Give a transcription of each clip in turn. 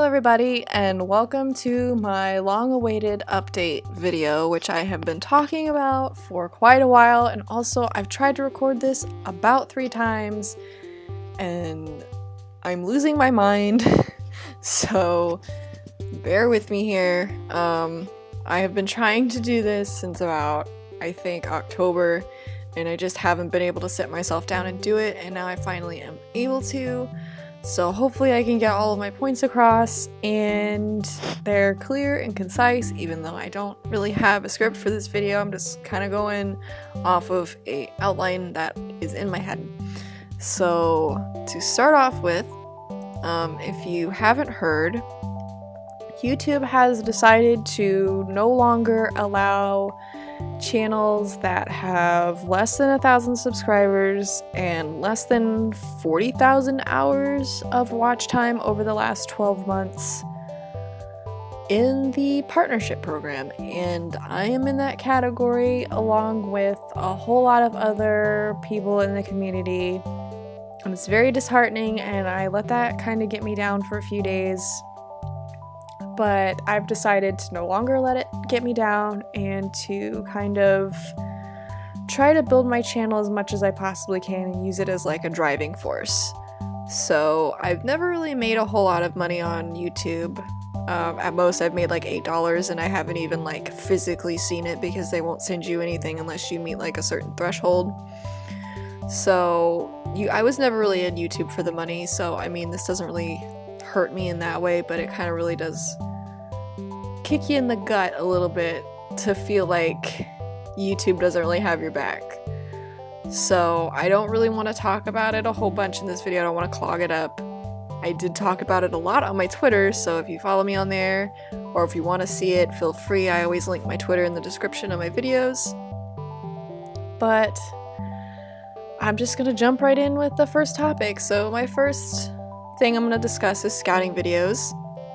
everybody, and welcome to my long-awaited update video, which I have been talking about for quite a while, and also I've tried to record this about 3 times, and I'm losing my mind, so bear with me here. I have been trying to do this since about, I think, October, and I just haven't been able to sit myself down and do it, and now I finally am able to. So hopefully I can get all of my points across and they're clear and concise, even though I don't really have a script for this video. I'm just kind of going off of an outline that is in my head. So to start off with, if you haven't heard, YouTube has decided to no longer allow channels that have less than 1,000 subscribers and less than 40,000 hours of watch time over the last 12 months in the partnership program, and I am in that category along with a whole lot of other people in the community, and it's very disheartening, and I let that kind of get me down for a few days. But I've decided to no longer let it get me down and to kind of try to build my channel as much as I possibly can and use it as like a driving force. So I've never really made a whole lot of money on YouTube. At most I've made like $8, and I haven't even like physically seen it because they won't send you anything unless you meet like a certain threshold. So I was never really in YouTube for the money, so I mean this doesn't really hurt me in that way, but it kind of really does kick you in the gut a little bit to feel like YouTube doesn't really have your back. So I don't really want to talk about it a whole bunch in this video. I don't want to clog it up. I did talk about it a lot on my Twitter, so if you follow me on there or if you want to see it, feel free. I always link my Twitter in the description of my videos. But I'm just gonna jump right in with the first topic. So my first thing I'm going to discuss is scouting videos,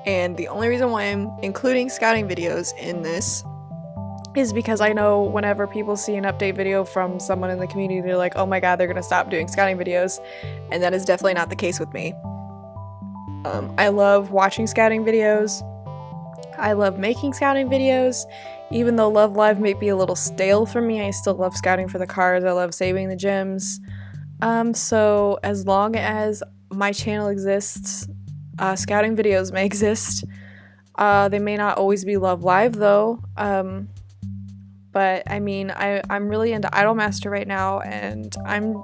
and the only reason why I'm including scouting videos in this is because I know whenever people see an update video from someone in the community, they're like, oh my god, they're going to stop doing scouting videos, and that is definitely not the case with me. I love watching scouting videos. I love making scouting videos. Even though Love Live may be a little stale for me, I still love scouting for the cards. I love saving the gems. So as long as my channel exists, scouting videos may exist. They may not always be Love Live though, but I mean I'm really into Idolmaster right now, and I'm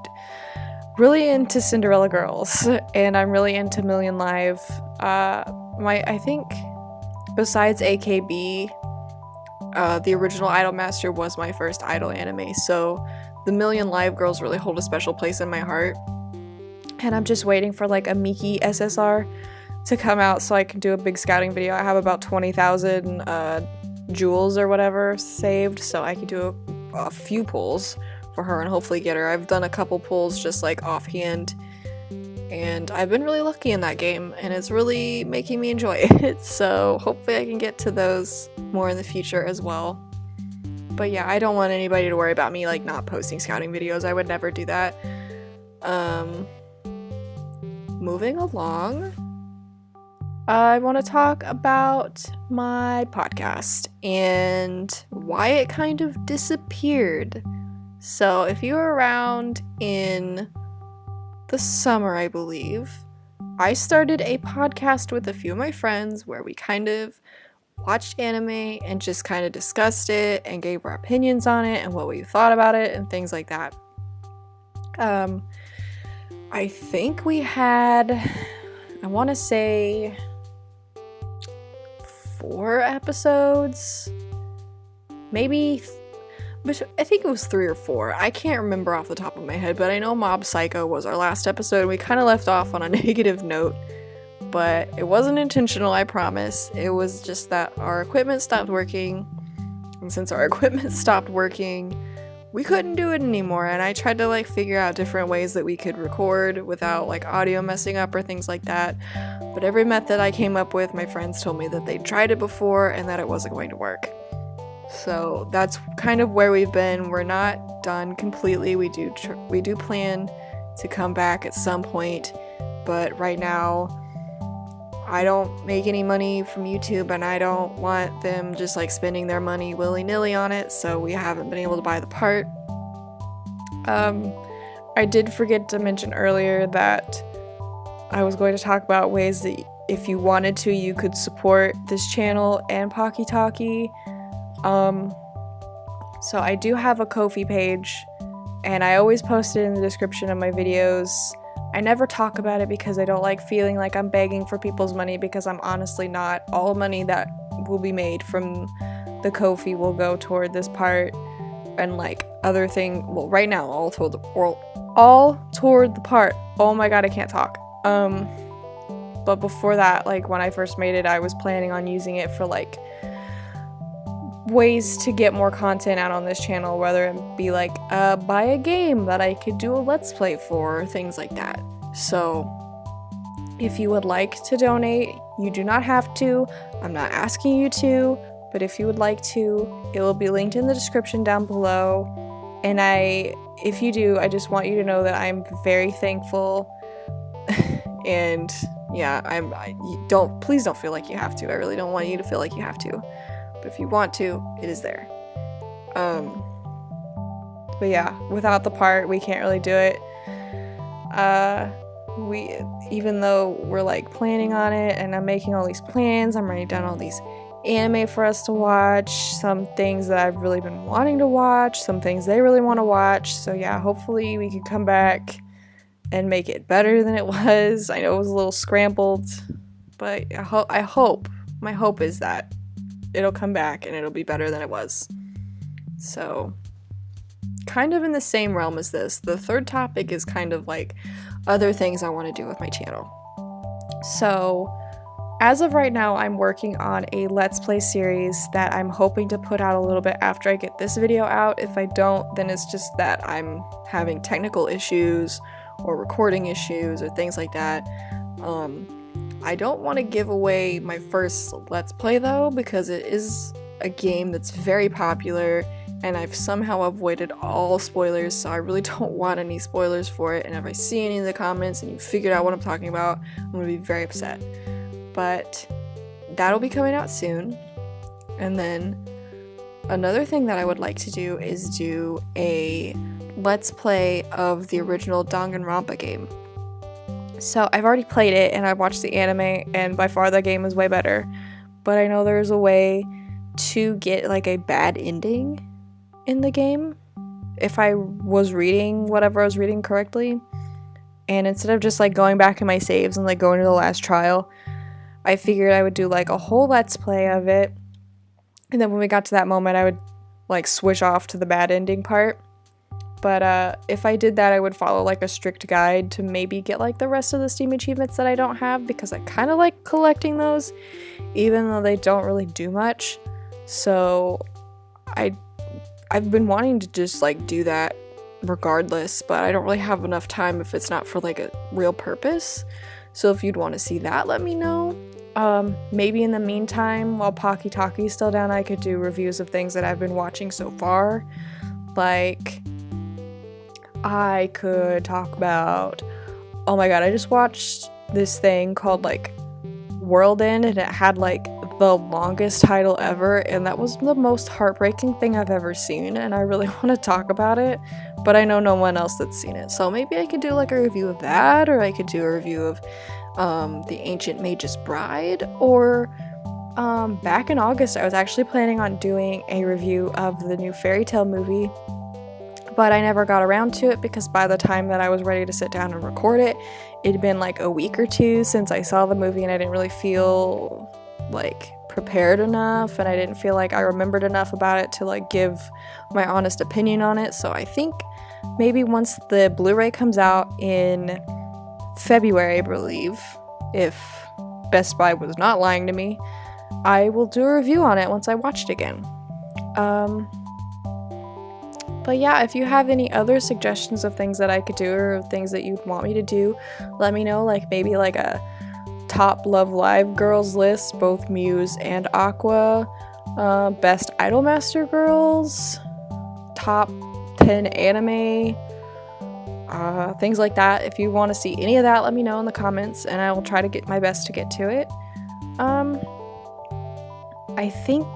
really into Cinderella Girls, and I'm really into Million Live. I think besides AKB, the original Idolmaster was my first idol anime, so the Million Live girls really hold a special place in my heart. And I'm just waiting for like a Miki SSR to come out so I can do a big scouting video. I have about 20,000 jewels or whatever saved, so I can do a few pulls for her and hopefully get her. I've done a couple pulls just like offhand, and I've been really lucky in that game, and it's really making me enjoy it. So hopefully I can get to those more in the future as well. But yeah, I don't want anybody to worry about me like not posting scouting videos. I would never do that. Moving along, I want to talk about my podcast and why it kind of disappeared. So if you were around in the summer, I believe, I started a podcast with a few of my friends where we kind of watched anime and just kind of discussed it and gave our opinions on it and what we thought about it and things like that. I think we had, I want to say 4 episodes, maybe, but I think it was 3 or 4. I can't remember off the top of my head, but I know Mob Psycho was our last episode. We kind of left off on a negative note, but it wasn't intentional, I promise. It was just that our equipment stopped working, and since our equipment stopped working, we couldn't do it anymore, and I tried to like figure out different ways that we could record without like audio messing up or things like that, but every method I came up with, my friends told me that they'd tried it before and that it wasn't going to work. So that's kind of where we've been. We're not done completely. We do plan to come back at some point, but right now I don't make any money from YouTube, and I don't want them just like spending their money willy-nilly on it, so we haven't been able to buy the part. I did forget to mention earlier that I was going to talk about ways that if you wanted to, you could support this channel and Pocky Talkie. So I do have a Ko-fi page, and I always post it in the description of my videos. I never talk about it because I don't like feeling like I'm begging for people's money, because I'm honestly not. All money that will be made from the Ko-fi will go toward this part, and like other thing, well, right now all toward the part. Oh my god, I can't talk. But before that, like when I first made it, I was planning on using it for like ways to get more content out on this channel, whether it be like buy a game that I could do a let's play for, things like that. So if you would like to donate, you do not have to. I'm not asking you to, but if you would like to, it will be linked in the description down below. And if you do, I just want you to know that I'm very thankful. And yeah, please don't feel like you have to. I really don't want you to feel like you have to. But if you want to, it is there. But yeah, without the part, we can't really do it. Even though we're like planning on it, and I'm making all these plans, I'm writing down all these anime for us to watch, some things that I've really been wanting to watch, some things they really want to watch. So yeah, hopefully we can come back and make it better than it was. I know it was a little scrambled, but I hope, my hope is that it'll come back and it'll be better than it was. So, kind of in the same realm as this, the third topic is kind of like other things I want to do with my channel. So, as of right now, I'm working on a Let's Play series that I'm hoping to put out a little bit after I get this video out. If I don't, then it's just that I'm having technical issues or recording issues or things like that. I don't want to give away my first Let's Play though, because it is a game that's very popular and I've somehow avoided all spoilers, so I really don't want any spoilers for it. And if I see any in the comments and you figured out what I'm talking about, I'm going to be very upset. But that'll be coming out soon. And then another thing that I would like to do is do a Let's Play of the original Danganronpa game. So I've already played it and I've watched the anime, and by far the game is way better. But I know there's a way to get like a bad ending in the game if I was reading whatever I was reading correctly. And instead of just like going back in my saves and like going to the last trial, I figured I would do like a whole Let's Play of it. And then when we got to that moment, I would like switch off to the bad ending part. But if I did that, I would follow like a strict guide to maybe get like the rest of the Steam achievements that I don't have, because I kind of like collecting those, even though they don't really do much. So I've been wanting to just like do that regardless, but I don't really have enough time if it's not for like a real purpose. So if you'd want to see that, let me know. Maybe in the meantime, while Pocky Talkie is still down, I could do reviews of things that I've been watching so far. Like, I could talk about, oh my god, I just watched this thing called like World End, and it had like the longest title ever, and that was the most heartbreaking thing I've ever seen, and I really want to talk about it, but I know no one else that's seen it. So maybe I could do like a review of that, or I could do a review of The Ancient Mage's Bride, or back in August I was actually planning on doing a review of the new Fairy Tail movie, but I never got around to it because by the time that I was ready to sit down and record it, it'd been like a week or two since I saw the movie, and I didn't really feel like prepared enough, and I didn't feel like I remembered enough about it to like give my honest opinion on it. So I think maybe once the Blu-ray comes out in February, I believe, if Best Buy was not lying to me, I will do a review on it once I watch it again. But yeah, if you have any other suggestions of things that I could do or things that you'd want me to do, let me know. Like maybe like a top Love Live girls list, both Muse and Aqua, best Idolmaster girls, top 10 anime, things like that. If you want to see any of that, let me know in the comments, and I will try to get my best to get to it. I think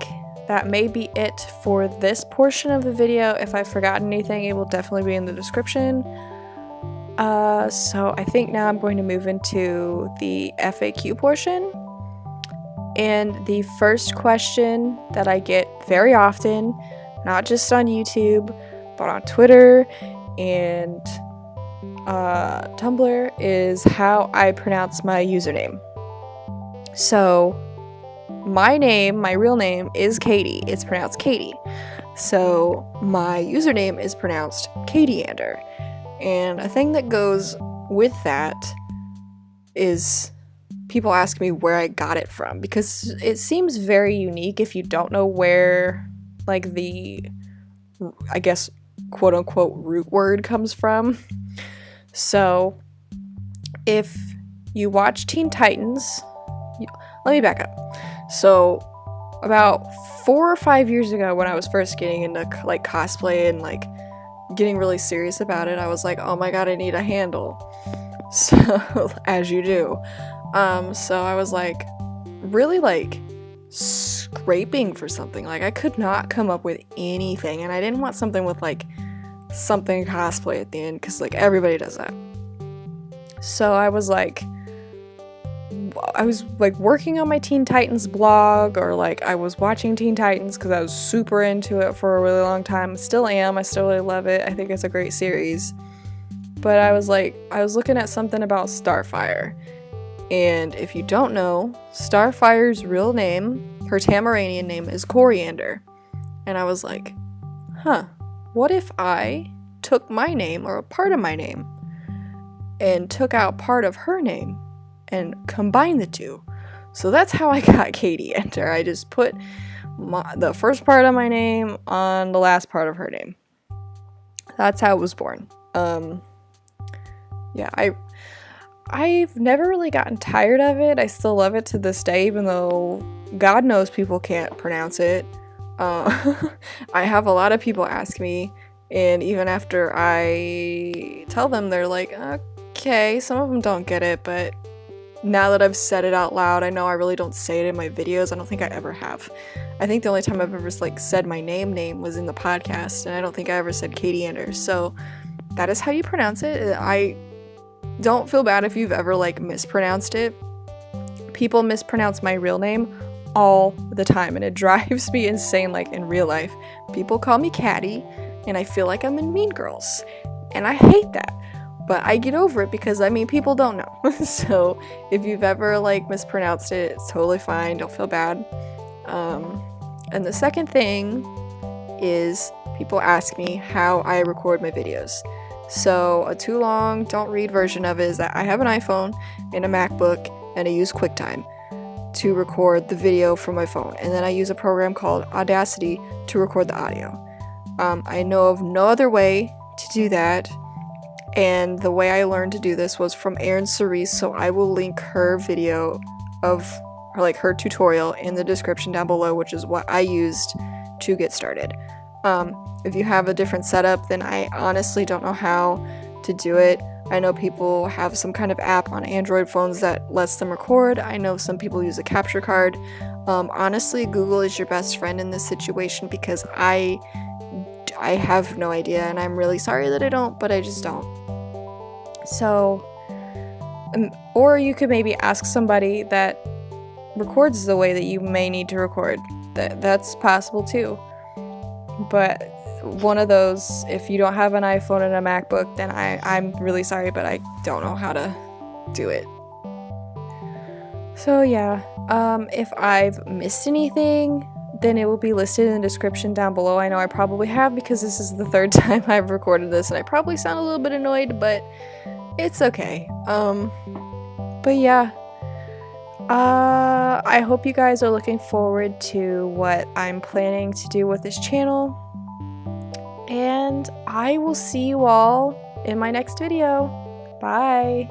that may be it for this portion of the video. If I've forgotten anything, it will definitely be in the description. So I think now I'm going to move into the FAQ portion. And the first question that I get very often, not just on YouTube, but on Twitter and Tumblr, is how I pronounce my username. So my name, my real name, is Katie. It's pronounced Katie. So my username is pronounced Katieander. And a thing that goes with that is people ask me where I got it from, because it seems very unique if you don't know where, like, the, I guess, quote-unquote root word comes from. So if you watch Teen Titans, let me back up. So about 4 or 5 years ago, when I was first getting into like cosplay and like getting really serious about it, I was like, oh my god, I need a handle. So as you do. So I was like really like scraping for something. Like I could not come up with anything, and I didn't want something with like something cosplay at the end, because like everybody does that. So I was like working on my Teen Titans blog, or like I was watching Teen Titans because I was super into it for a really long time. Still am. I still really love it. I think it's a great series. But I was looking at something about Starfire. And if you don't know, Starfire's real name, her Tamaranian name, is Coriander. And I was like, what if I took my name, or a part of my name, and took out part of her name and combined the two? So that's how I got Katieander. I just put the first part of my name on the last part of her name. That's how it was born. Yeah, I've never really gotten tired of it. I still love it to this day, even though God knows people can't pronounce it. I have a lot of people ask me, and even after I tell them, they're like, okay, some of them don't get it, but now that I've said it out loud, I know I really don't say it in my videos. I don't think I ever have. I think the only time I've ever like said my name was in the podcast, and I don't think I ever said Katieander. So that is how you pronounce it. I don't feel bad if you've ever like mispronounced it. People mispronounce my real name all the time, and it drives me insane. Like in real life, people call me Catty, and I feel like I'm in Mean Girls, and I hate that. But I get over it because, I mean, people don't know. So if you've ever like mispronounced it, it's totally fine. Don't feel bad. And the second thing is people ask me how I record my videos. So a too long, don't read version of it is that I have an iPhone and a MacBook, and I use QuickTime to record the video from my phone. And then I use a program called Audacity to record the audio. I know of no other way to do that. And the way I learned to do this was from Erin Cerise, so I will link her video of her tutorial in the description down below, which is what I used to get started. If you have a different setup, then I honestly don't know how to do it. I know people have some kind of app on Android phones that lets them record. I know some people use a capture card. Honestly, Google is your best friend in this situation, because I have no idea, and I'm really sorry that I don't, but I just don't. So, or you could maybe ask somebody that records the way that you may need to record. That's possible too. But one of those, if you don't have an iPhone and a MacBook, then I'm really sorry, but I don't know how to do it. So yeah, if I've missed anything, then it will be listed in the description down below. I know I probably have, because this is the third time I've recorded this, and I probably sound a little bit annoyed, but it's okay. But yeah, I hope you guys are looking forward to what I'm planning to do with this channel, and I will see you all in my next video. Bye!